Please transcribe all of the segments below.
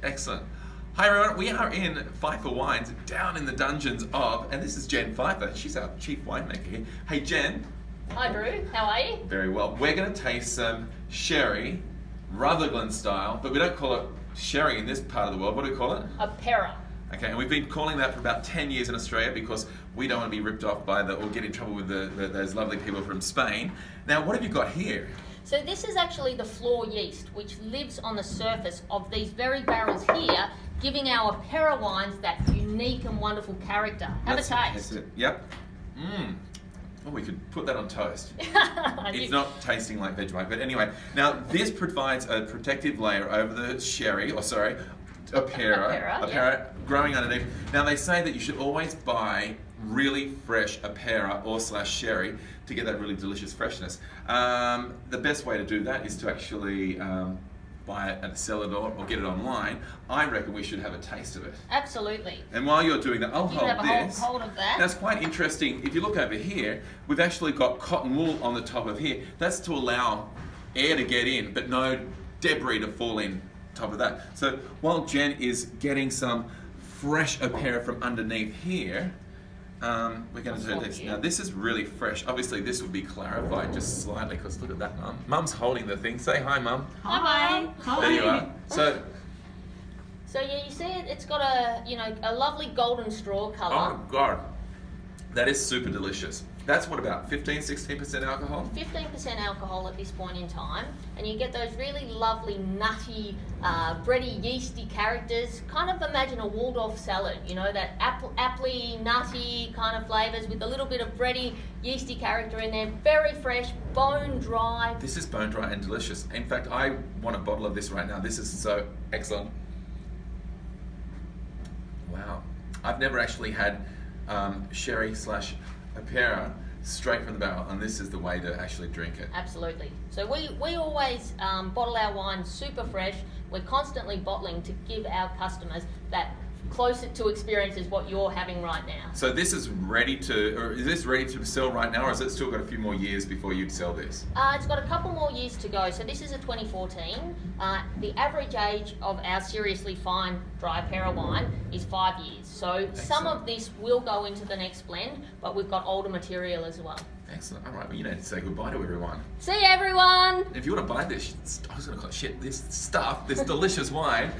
Excellent. Hi everyone, we are in Pfeiffer Wines, down in the dungeons of, and this is Jen Pfeiffer, she's our chief winemaker here. Hey Jen. Hi Drew, how are you? Very well. We're going to taste some sherry, Rutherglen style, but we don't call it sherry in this part of the world. What do we call it? Apera. Okay, and we've been calling that for about 10 years in Australia because we don't want to be ripped off by or get in trouble with those lovely people from Spain. Now, what have you got here? So this is actually the floor yeast, which lives on the surface of these very barrels here, giving our Apera wines that unique and wonderful character. Have a taste. Yep. Oh, we could put that on toast. It's not tasting like Vegemite, but anyway. Now, this provides a protective layer over the sherry, Apera, growing underneath. Now, they say that you should always buy really fresh Apera or / sherry to get that really delicious freshness. The best way to do that is to actually buy it at a cellar door or get it online. I reckon we should have a taste of it. Absolutely. And while you're doing that, I'll hold this. Hold of that. That's quite interesting. If you look over here, we've actually got cotton wool on the top of here. That's to allow air to get in, but no debris to fall in top of that. So while Jen is getting some fresh Apera from underneath here, we're going to do this. Now this is really fresh. Obviously this would be clarified just slightly because look at that, Mum. Mum's holding the thing. Say hi, Mum. Hi, Mum. There you are. So yeah, you see it. It's got a lovely golden straw colour. oh God, that is super delicious. That's what, about 15-16% alcohol? 15% alcohol at this point in time, and you get those really lovely nutty, bready, yeasty characters. Kind of imagine a Waldorf salad, you know, that appley, nutty kind of flavours with a little bit of bready, yeasty character in there. Very fresh, bone dry. This is bone dry and delicious. In fact, I want a bottle of this right now. This is so excellent. Wow. I've never actually had sherry / Apera straight from the barrel, and this is the way to actually drink it. Absolutely. So we always bottle our wine super fresh. We're constantly bottling to give our customers that closer to experience as what you're having right now. So this is ready to, or is this ready to sell right now, or has it still got a few more years before you'd sell this? It's got a couple more years to go. So this is a 2014. The average age of our seriously fine dry Apera wine is 5 years. So Excellent. Some of this will go into the next blend, but we've got older material as well. Excellent. All right, well, you need to say goodbye to everyone. See you, everyone. If you want to buy this, I was going to call it shit, this stuff, this delicious wine,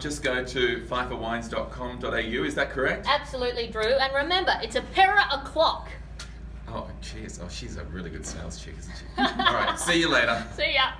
just go to pfeifferwines.com.au, is that correct? Absolutely, Drew. And remember, it's Apera o'clock. Oh, cheers. Oh, she's a really good sales chick, isn't she? All right, see you later. See ya.